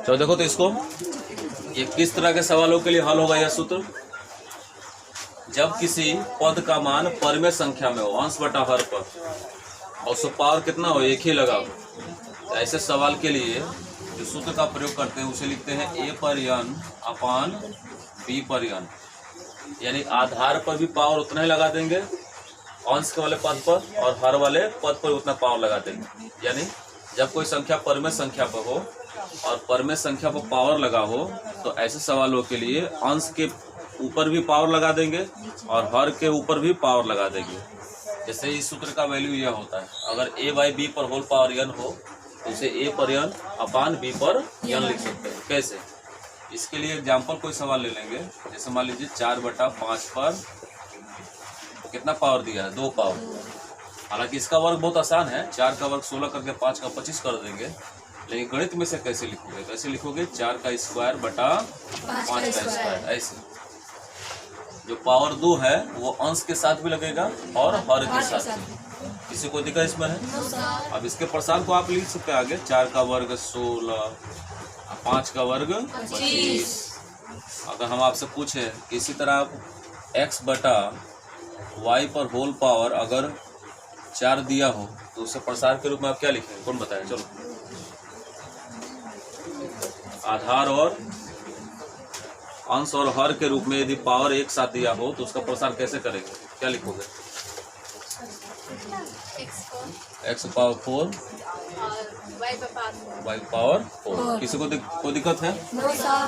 चलो देखो तो इसको, ये किस तरह के सवालों के लिए हल होगा यह सूत्र। जब किसी पद का मान परमेय संख्या में हो, अंश बटा हर पर, और उसका पावर कितना हो, एक ही लगा हो, तो ऐसे सवाल के लिए जो सूत्र का प्रयोग करते हैं उसे लिखते हैं a पर n अपान b पर n। यानी आधार पर भी पावर उतना ही लगा देंगे अंश के वाले पद पर, और हर वाले पद पर उतना पावर लगा देंगे। यानी जब कोई संख्या परमेय संख्या पर हो और परमेय संख्या पर पावर लगा हो, तो ऐसे सवालों के लिए अंश के ऊपर भी पावर लगा देंगे और हर के ऊपर भी पावर लगा देंगे। जैसे इस सूत्र का वैल्यू यह होता है, अगर a बाई बी पर होल पावर n हो तो उसे a पर n अपान b पर n लिख सकते हैं। कैसे? इसके लिए एग्जाम्पल कोई सवाल ले लेंगे। जैसे मान लीजिए 4/5 पर कितना पावर दिया है, 2 पावर। हालांकि इसका वर्ग बहुत आसान है, 4 का वर्ग 16 करके 5 का 25 कर देंगे। लेकिन गणित में से कैसे लिखोगे? कैसे लिखोगे? 4 का स्क्वायर बटा 5 का स्क्वायर। ऐसे जो पावर 2 है वो अंश के साथ भी लगेगा और हर के साथ भी। किसी को दिक्कत इसमें है? अब इसके प्रसार को आप लिख सकते हैं आगे, 4 का वर्ग 16, 5 का वर्ग 25। अगर हम आपसे पूछे इसी तरह आप x बटा y पर होल पावर अगर 4 दिया हो तो उसे प्रसार के रूप में आप क्या लिखेंगे? कौन बताए? चलो, आधार और अंश और हर के रूप में यदि पावर एक साथ दिया हो तो उसका प्रसार कैसे करेंगे? क्या लिखोगे? x power 4 y power 4। किसी को कोई दिक्कत है?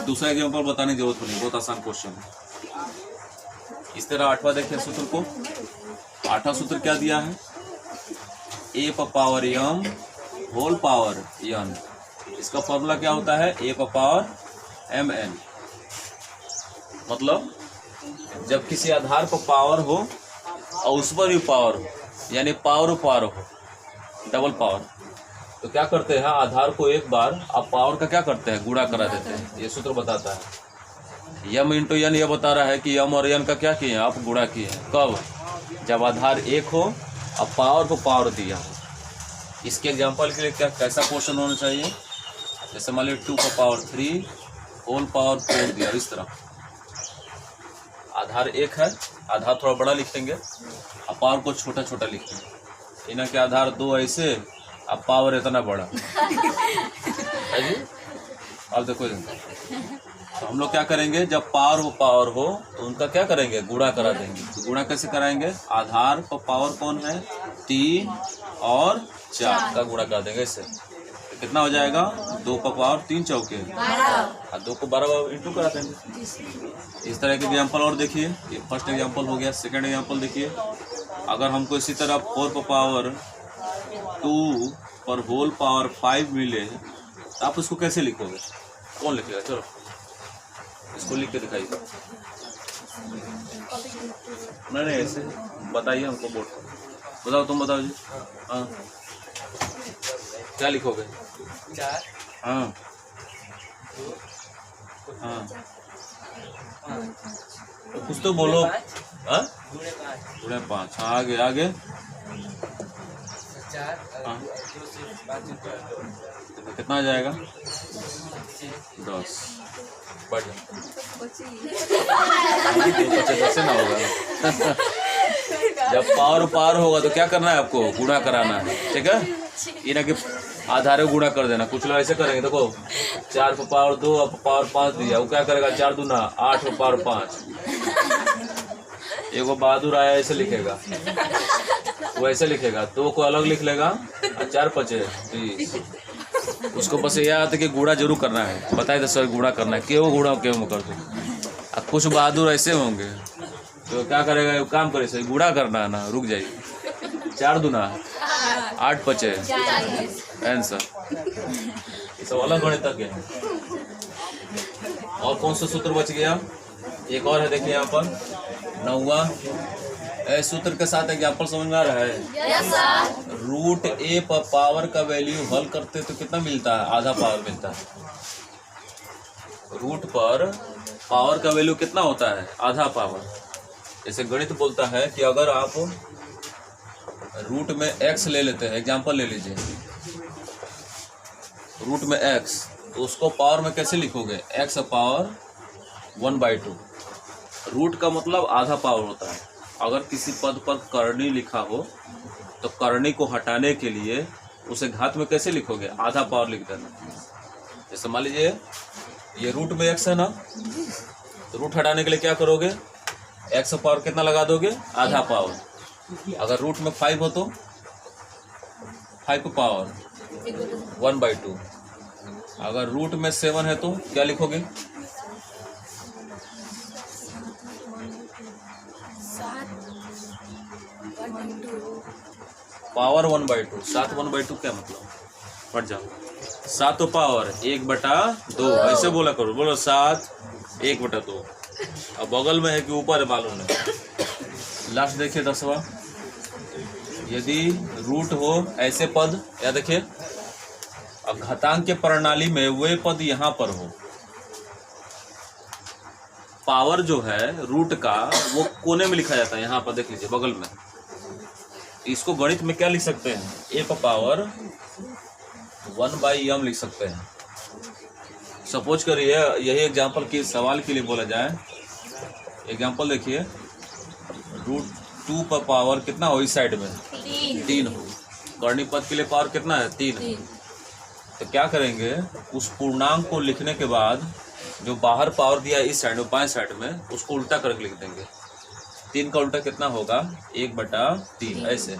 दूसरा एग्जाम्पल बताने की जरूरत नहीं, बहुत आसान क्वेश्चन है। इस तरह 8वां देखिए सूत्र को। 8वां सूत्र क्या दिया है? a पर power m whole power n। इसका फॉर्मूला क्या होता है? a पर पावर mn। मतलब जब किसी आधार पर पावर हो और उस पर भी पावर हो, यानी पावर हो, डबल पावर, तो क्या करते हैं? आधार को एक बार आप पावर का क्या करते हैं? गुणा करा देते हैं। ये सूत्र बताता है m इंटू n। यह बता रहा है कि m और n का क्या किए हैं? आप गुणा किए हैं। कब? जब आधार एक हो और पावर को पावर दिया हो। इसके एग्जाम्पल के लिए क्या कैसा क्वेश्चन होना चाहिए? जैसे मान लीजिए 2 का पावर 3 होल पावर 4 दिया। इस तरह आधार एक है, आधार थोड़ा बड़ा लिखेंगे और पावर को छोटा छोटा लिखेंगे। इन्हें के आधार 2 ऐसे, अब पावर इतना बड़ा है जी। अब देखो, तो हम लोग क्या करेंगे? जब पावर हो तो उनका क्या करेंगे? गुणा करा देंगे। तो गुणा कैसे कराएंगे? आधार पर पावर कौन है? 3 और 4 का गुणा कर देंगे। इससे तो कितना हो जाएगा? 2 का पावर 3 चौके और 2 को 12 इंटू करा देंगे। इस तरह के एग्जाम्पल और देखिए। ये फर्स्ट एग्जाम्पल हो गया। सेकंड एग्जाम्पल देखिए। अगर हमको इसी तरह 4 पर पावर 2 पर होल पावर 5 मिले तो आप उसको कैसे लिखोगे? कौन लिखेगा? चलो इसको लिख के दिखाइए। नहीं ऐसे बताइए हमको, बोर्ड पर बताओ। तुम बताओ जी। हाँ, क्या लिखोगे? 4। हाँ हाँ, तो कुछ तो बोलो। हाँ, गुणे 5। हाँ, आगे आगे। 4 हाँ, 2 से 5 तो कितना आ जाएगा? 10। बढ़ ना होगा। जब पावर होगा तो क्या करना है आपको? गुणा कराना है। ठीक है, इन्हें के आधार गुणा कर देना। कुछ लोग ऐसे करेंगे। देखो 4 पर पावर 2 और पावर 5 दिया, वो क्या करेगा? 4 दूना 8 पर पावर 5। एगो बहादुर आया ऐसे लिखेगा, वो ऐसे लिखेगा, 2 को अलग लिख लेगा और 4 5 30। उसको बस यह आता है कि गुणा जरूर करना है। बताए तो सर गुणा करना है, क्यों गुणा क्यों कर दो। कुछ बहादुर ऐसे होंगे तो क्या करेगा? काम करे सही, गुणा करना है ना, रुक जाइए। 4 दूना 8 5 आंसर। ये सब अलग गणित तक है। और कौन सा सूत्र बच गया? एक और है, देखिए यहाँ पर 9वां। सूत्र के साथ एग्जाम्पल समझ में आ रहा है? Yes sir. रूट a पर पावर का वैल्यू हल करते तो कितना मिलता है? आधा पावर मिलता है। रूट पर पावर का वैल्यू कितना होता है? आधा पावर। जैसे गणित बोलता है कि अगर आप रूट में x ले लेते हैं, एग्जाम्पल ले लीजिए, रूट में x तो उसको पावर में कैसे लिखोगे? x power 1/2। रूट का मतलब आधा पावर होता है। अगर किसी पद पर करनी लिखा हो तो करनी को हटाने के लिए उसे घात में कैसे लिखोगे? आधा पावर लिख देना। जैसे मान लीजिए ये रूट में x है ना, तो रूट हटाने के लिए क्या करोगे? x पावर कितना लगा दोगे? आधा पावर। अगर रूट में 5 हो तो 5 पावर 1/2। अगर रूट में 7 है तो क्या लिखोगे? पावर 1/2। 7 1/2 क्या मतलब? पढ़ जाओ। 7 पावर 1/2 ऐसे बोला करो। बोलो 7 1/2। अब बगल में है कि ऊपर है मालूम नहीं। लास्ट देखिए 10वां। यदि रूट हो ऐसे पद, या देखिए अब घातांक के प्रणाली में वे पद यहाँ पर हो, पावर जो है रूट का वो कोने में लिखा जाता है। यहाँ पर देख लीजिए बगल में। इसको गणित में क्या लिख सकते हैं? a पावर 1/m लिख सकते हैं। सपोज करिए यही एग्जांपल की सवाल के लिए बोला जाए। एग्जांपल देखिए, रूट 2 पर पावर कितना हो? इस साइड में 3 हो। कर्णी पद के लिए पावर कितना है? 3। तो क्या करेंगे? उस पूर्णांक को लिखने के बाद जो बाहर पावर दिया है इस साइड में, बाएं साइड में, उसको उल्टा करके लिख देंगे। 3 का उल्टा कितना होगा? 1/3 ऐसे।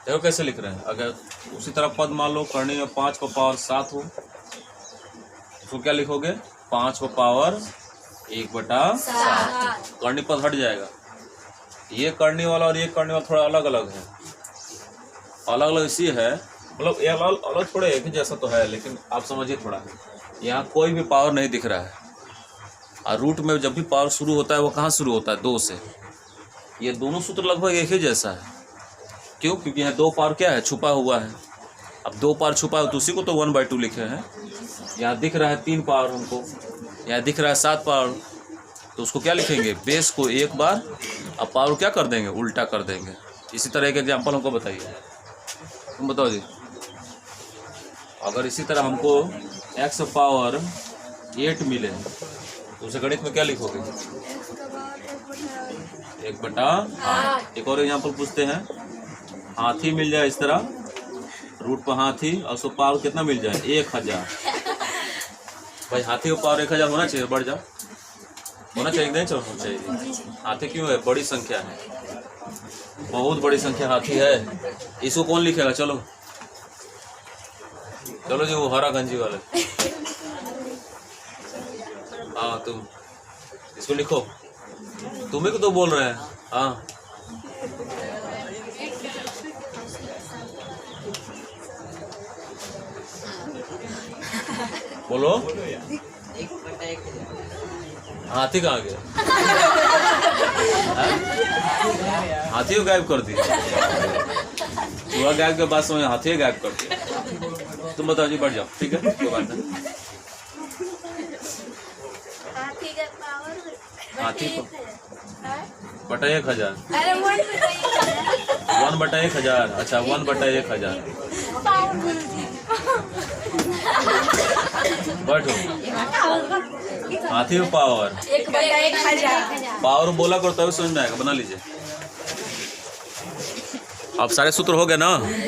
देखो कैसे लिख रहे हैं। अगर उसी तरह पद मान लो करनी में 5 पर पावर 7 हो, तो क्या लिखोगे? 5 पर पावर 1/7। करनी पद हट जाएगा। ये करनी वाला और ये करनी वाला थोड़ा अलग अलग है। अलग अलग इसी है, मतलब ये अलग अलग थोड़े एक ही जैसा तो है, लेकिन आप समझिए थोड़ा। यहाँ कोई भी पावर नहीं दिख रहा है। और रूट में जब भी पावर शुरू होता है वो कहाँ शुरू होता है? 2 से। ये दोनों सूत्र लगभग एक ही जैसा है। क्यों? क्योंकि यहाँ 2 पावर क्या है? छुपा हुआ है। अब 2 पावर छुपा है तो उसी को तो 1/2 लिखे हैं। यहाँ दिख रहा है 3 पावर हमको, यहाँ दिख रहा है 7 पावर, तो उसको क्या लिखेंगे? बेस को एक बार, अब पावर क्या कर देंगे? उल्टा कर देंगे। इसी तरह एक एग्जाम्पल हमको बताइए। तुम बताओ जी। अगर इसी तरह हमको x पावर 8 मिले तो उसे गणित में क्या लिखोगे? 1/8। एक और एग्जाम्पल पूछते हैं। हाथी मिल जाए इस तरह, रूट पर हाथी, और उसको पावर कितना मिल जाए? 1000। भाई हाथी को पावर 1000 होना चाहिए, बढ़ जाओ। होना चाहिए नहीं? चलो होना चाहिए। हाथी क्यों है? बड़ी संख्या है, बहुत बड़ी संख्या हाथी है। इसको कौन लिखेगा? चलो चलो जी, वो हरा गंजी वाले। हाँ तुम इसको लिखो। तुम्हें को तो बोल रहे हैं। हाँ बोलो। हाथी कहाँ गया? हाथी को गायब कर दिया। चूहा गायब के बाद समय हाथी गायब कर दिया। तुम बताओ जी, बढ़ जाओ। ठीक है, कोई बात नहीं। हाथी को बटा 1000। 1/1000। अच्छा 1/1000। बैठो। हाथी को पावर 1/1000। पावर बोला करो तभी समझ में आएगा। बना लीजिए। अब सारे सूत्र हो गए ना?